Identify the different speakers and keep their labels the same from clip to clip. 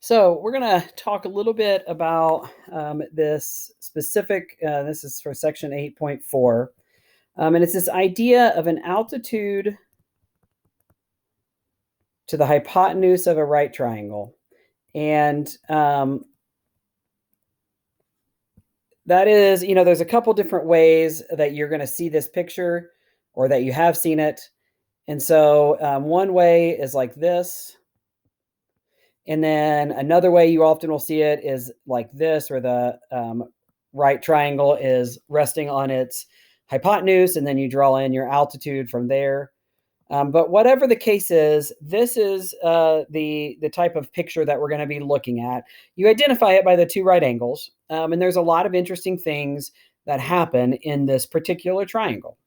Speaker 1: So we're going to talk a little bit about this specific, this is for section 8.4, and it's this idea of an altitude to the hypotenuse of a right triangle. And that is, there's a couple different ways that you're going to see this picture or that you have seen it. And so one way is like this. And then another way you often will see it is like this, where the right triangle is resting on its hypotenuse, and then you draw in your altitude from there. But whatever the case is, this is the type of picture that we're going to be looking at. You identify it by the two right angles, and there's a lot of interesting things that happen in this particular triangle.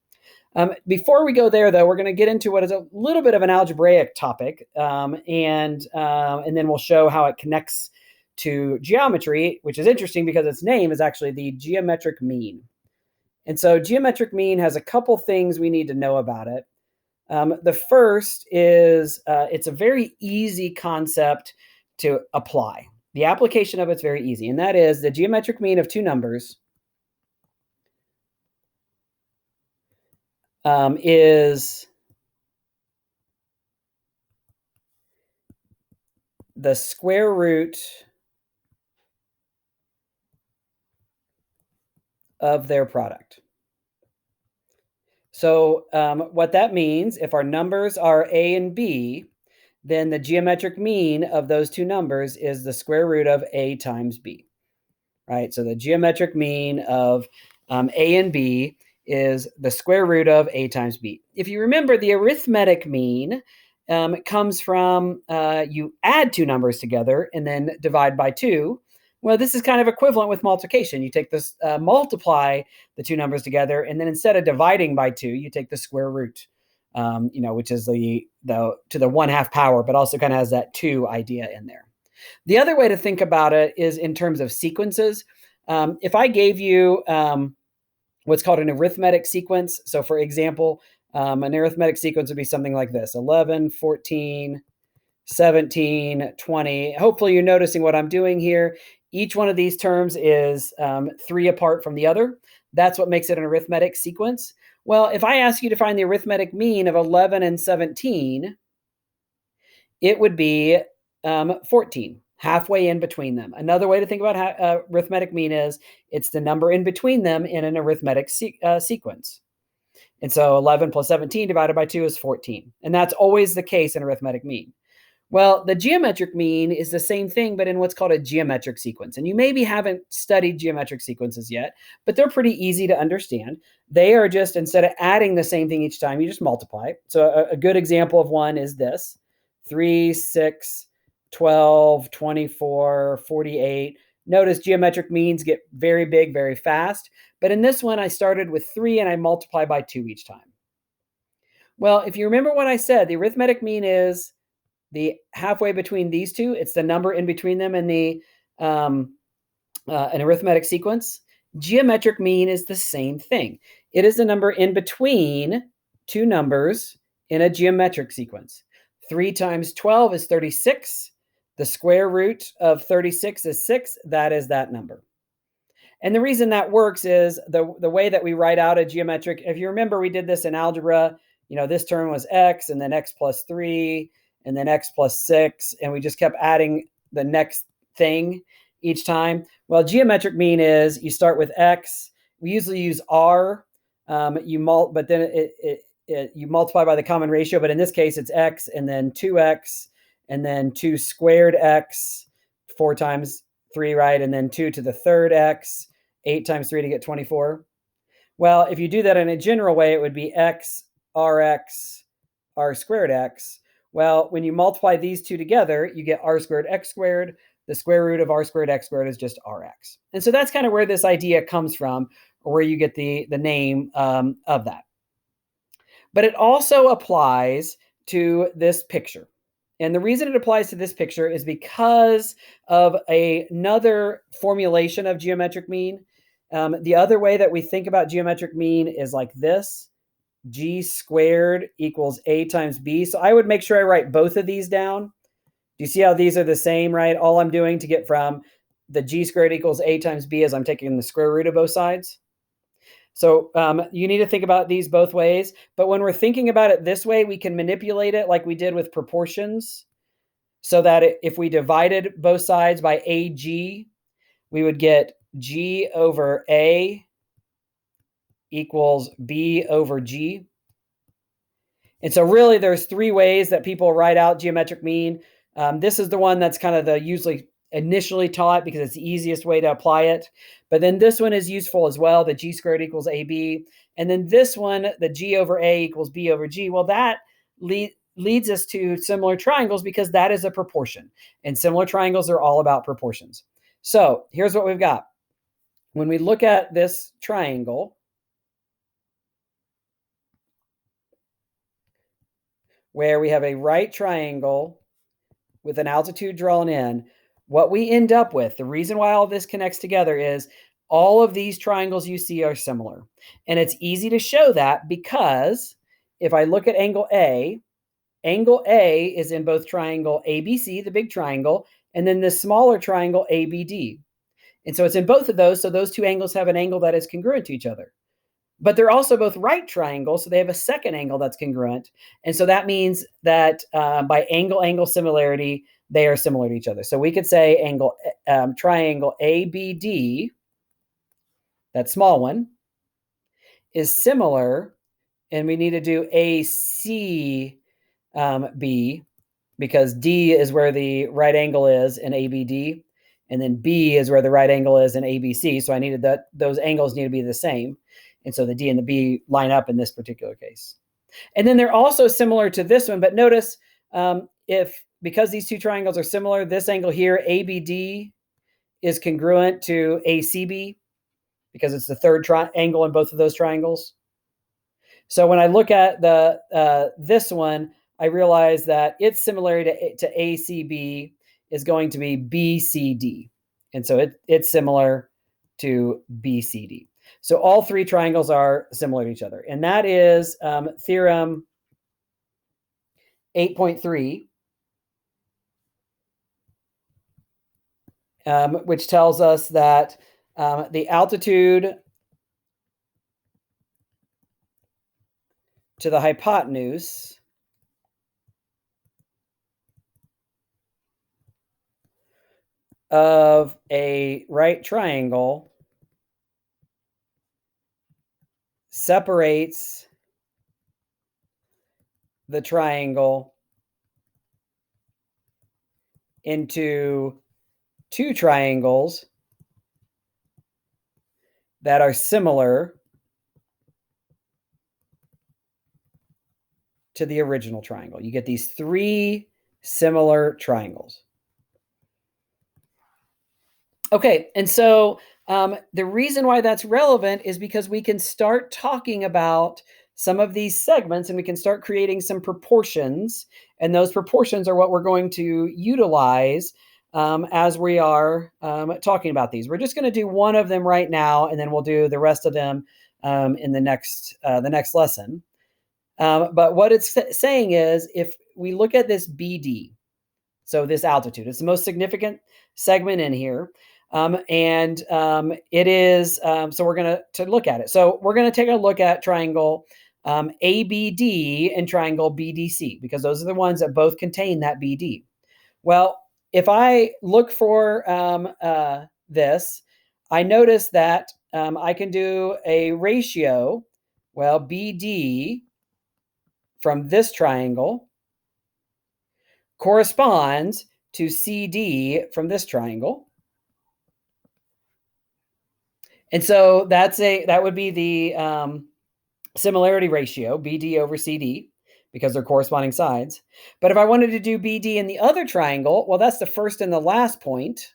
Speaker 1: Before we go there, though, we're going to get into what is a little bit of an algebraic topic, and then we'll show how it connects to geometry, which is interesting because its name is actually the geometric mean. And so geometric mean has a couple things we need to know about it. The first is it's a very easy concept to apply. The application of it's very easy, and that is the geometric mean of two numbers is the square root of their product. So what that means, if our numbers are A and B, then the geometric mean of those two numbers is the square root of A times B, right? So the geometric mean of A and B is the square root of A times B. If you remember, the arithmetic mean comes from you add two numbers together and then divide by 2. Well, this is kind of equivalent with multiplication. You take this, multiply the two numbers together, and then instead of dividing by 2, you take the square root, which is the to the 1/2 power, but also kind of has that 2 idea in there. The other way to think about it is in terms of sequences. If I gave you what's called an arithmetic sequence, so for example, an arithmetic sequence would be something like this: 11, 14, 17, 20. Hopefully you're noticing what I'm doing here. Each one of these terms is 3 apart from the other. That's what makes it an arithmetic sequence. Well, if I ask you to find the arithmetic mean of 11 and 17, it would be 14, halfway in between them. Another way to think about arithmetic mean is it's the number in between them in an arithmetic sequence. And so 11 plus 17 divided by 2 is 14. And that's always the case in arithmetic mean. Well, the geometric mean is the same thing, but in what's called a geometric sequence. And you maybe haven't studied geometric sequences yet, but they're pretty easy to understand. They are just, instead of adding the same thing each time, you just multiply. So a good example of one is this: 3, 6, 12, 24, 48. Notice geometric means get very big very fast. But in this one, I started with 3 and I multiply by 2 each time. Well, if you remember what I said, the arithmetic mean is the halfway between these two. It's the number in between them in the an arithmetic sequence. Geometric mean is the same thing. It is the number in between two numbers in a geometric sequence. 3 times 12 is 36. The square root of 36 is 6. That is that number. And the reason that works is the way that we write out a geometric, if you remember, we did this in algebra. This term was x, and then x plus 3, and then x plus 6, and we just kept adding the next thing each time. Well, geometric mean is you start with x. We usually use r, but then you multiply by the common ratio, but in this case it's x, and then 2x, and then 2 squared x, 4 times 3, right? And then 2 to the third x, 8 times 3 to get 24. Well, if you do that in a general way, it would be x, rx, r squared x. Well, when you multiply these two together, you get r squared x squared. The square root of r squared x squared is just rx. And so that's kind of where this idea comes from, or where you get the name of that. But it also applies to this picture. And the reason it applies to this picture is because of another formulation of geometric mean. The other way that we think about geometric mean is like this: g squared equals a times b. So I would make sure I write both of these down. Do you see how these are the same, right? All I'm doing to get from the g squared equals a times b is I'm taking the square root of both sides. So you need to think about these both ways. But when we're thinking about it this way, we can manipulate it like we did with proportions, so that if we divided both sides by ag, we would get g over a equals b over g. And so really there's three ways that people write out geometric mean. This is the one that's kind of the usually initially taught because it's the easiest way to apply it. But then this one is useful as well, the g squared equals ab. And then this one, the g over a equals b over g. Well, that leads us to similar triangles because that is a proportion. And similar triangles are all about proportions. So here's what we've got. When we look at this triangle, where we have a right triangle with an altitude drawn in, what we end up with, the reason why all this connects together is all of these triangles you see are similar. And it's easy to show that because if I look at angle A is in both triangle ABC, the big triangle, and then this smaller triangle ABD. And so it's in both of those, so those two angles have an angle that is congruent to each other. But they're also both right triangles, so they have a second angle that's congruent. And so that means that by angle-angle similarity, they are similar to each other. So we could say triangle ABD, that small one, is similar, and we need to do ACB because D is where the right angle is in ABD, and then B is where the right angle is in ABC. So I needed that; those angles need to be the same. And so the D and the B line up in this particular case. And then they're also similar to this one, but notice because these two triangles are similar, this angle here, ABD, is congruent to ACB because it's the third angle in both of those triangles. So when I look at this one, I realize that its similarity to ACB is going to be BCD. And so it's similar to BCD. So all three triangles are similar to each other. And that is theorem 8.3, which tells us that the altitude to the hypotenuse of a right triangle separates the triangle into two triangles that are similar to the original triangle. You get these three similar triangles. Okay, and so the reason why that's relevant is because we can start talking about some of these segments and we can start creating some proportions, and those proportions are what we're going to utilize as we are talking about these. We're just going to do one of them right now, and then we'll do the rest of them in the next lesson. But what it's saying is if we look at this BD, so this altitude, it's the most significant segment in here. It is, so we're going to look at it. So we're going to take a look at triangle ABD and triangle BDC, because those are the ones that both contain that BD. Well, if I look for this, I notice that I can do a ratio. Well, BD from this triangle corresponds to CD from this triangle. And so that would be the similarity ratio, BD over CD, because they're corresponding sides. But if I wanted to do BD in the other triangle, well, that's the first and the last point.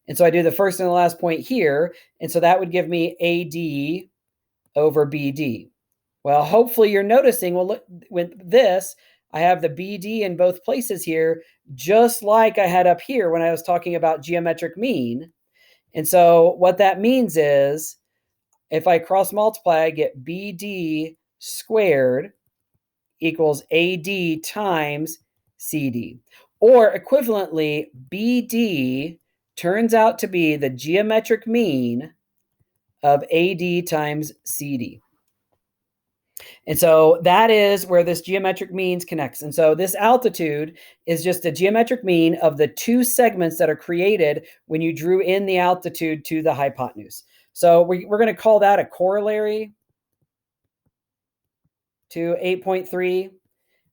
Speaker 1: And so I do the first and the last point here. And so that would give me AD over BD. Well, hopefully you're noticing, well, look, with this, I have the BD in both places here, just like I had up here when I was talking about geometric mean. And so what that means is if I cross multiply, I get BD squared equals AD times CD. Or equivalently, BD turns out to be the geometric mean of AD times CD. And so that is where this geometric means connects. And so this altitude is just a geometric mean of the two segments that are created when you drew in the altitude to the hypotenuse. So we're going to call that a corollary to 8.3.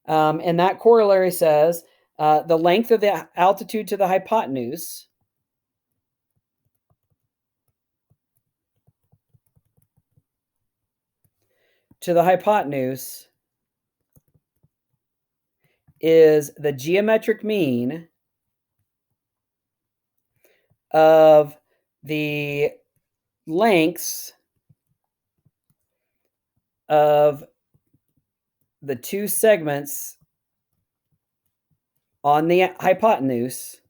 Speaker 1: And that corollary says the length of the altitude to the hypotenuse is the geometric mean of the lengths of the two segments on the hypotenuse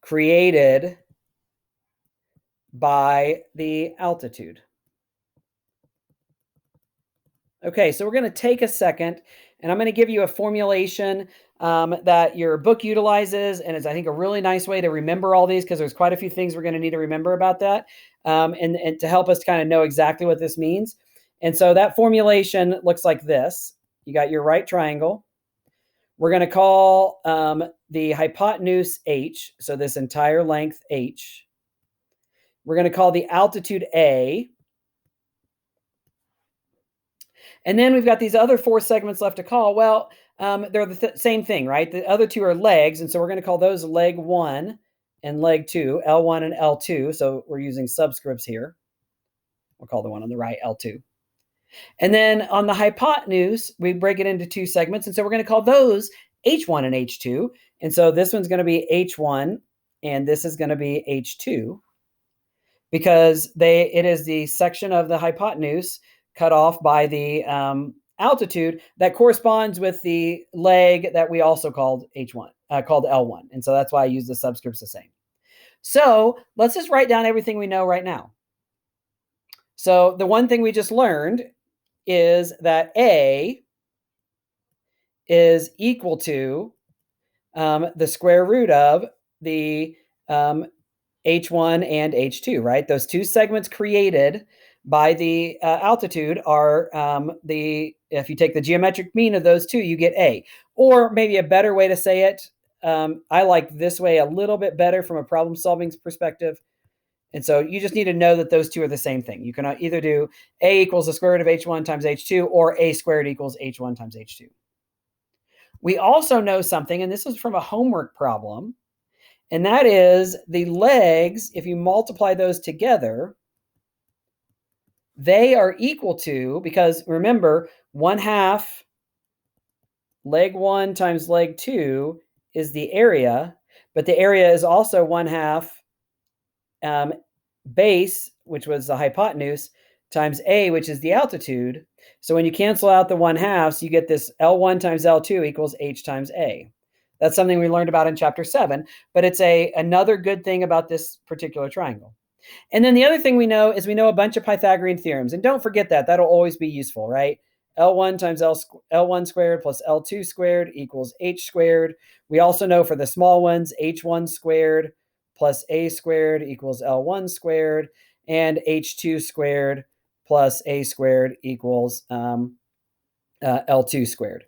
Speaker 1: created by the altitude. Okay, so we're going to take a second, and I'm going to give you a formulation that your book utilizes, and it's, I think, a really nice way to remember all these, because there's quite a few things we're going to need to remember about that, and to help us kind of know exactly what this means. And so that formulation looks like this. You got your right triangle. We're going to call the hypotenuse h, so this entire length h. We're going to call the altitude a. And then we've got these other four segments left to call. Well, they're the same thing, right? The other two are legs, and so we're going to call those leg 1 and leg 2, L1 and L2. So we're using subscripts here. We'll call the one on the right L2. And then on the hypotenuse, we break it into two segments, and so we're going to call those H1 and H2. And so this one's going to be H1, and this is going to be H2, because it is the section of the hypotenuse cut off by the altitude that corresponds with the leg that we also called H1, called L1. And so that's why I use the subscripts the same. So let's just write down everything we know right now. So the one thing we just learned is that A is equal to the square root of the H1 and H2, right? Those two segments created by the altitude are if you take the geometric mean of those two, you get A. Or maybe a better way to say it, I like this way a little bit better from a problem solving perspective. And so you just need to know that those two are the same thing. You can either do A equals the square root of H1 times H2, or A squared equals H1 times H2. We also know something, and this is from a homework problem, and that is the legs, if you multiply those together, they are equal to, because remember, 1/2 leg 1 times leg 2 is the area, but the area is also 1/2 base, which was the hypotenuse, times A, which is the altitude. So when you cancel out the 1/2, you get this L1 times L2 equals H times A. That's something we learned about in chapter 7, but it's another good thing about this particular triangle. And then the other thing we know is we know a bunch of Pythagorean theorems. And don't forget that. That'll always be useful, right? L1 times L1 squared plus L2 squared equals H squared. We also know for the small ones, H1 squared plus A squared equals L1 squared, and H2 squared plus A squared equals L2 squared.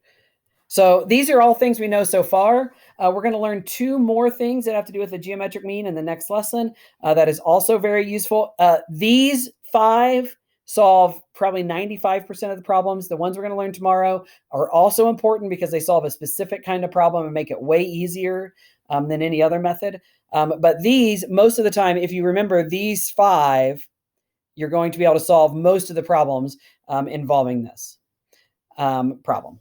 Speaker 1: So these are all things we know so far. We're going to learn two more things that have to do with the geometric mean in the next lesson. That is also very useful. These 5 solve probably 95% of the problems. The ones we're going to learn tomorrow are also important because they solve a specific kind of problem and make it way easier than any other method. But these, most of the time, if you remember these 5, you're going to be able to solve most of the problems involving this problem.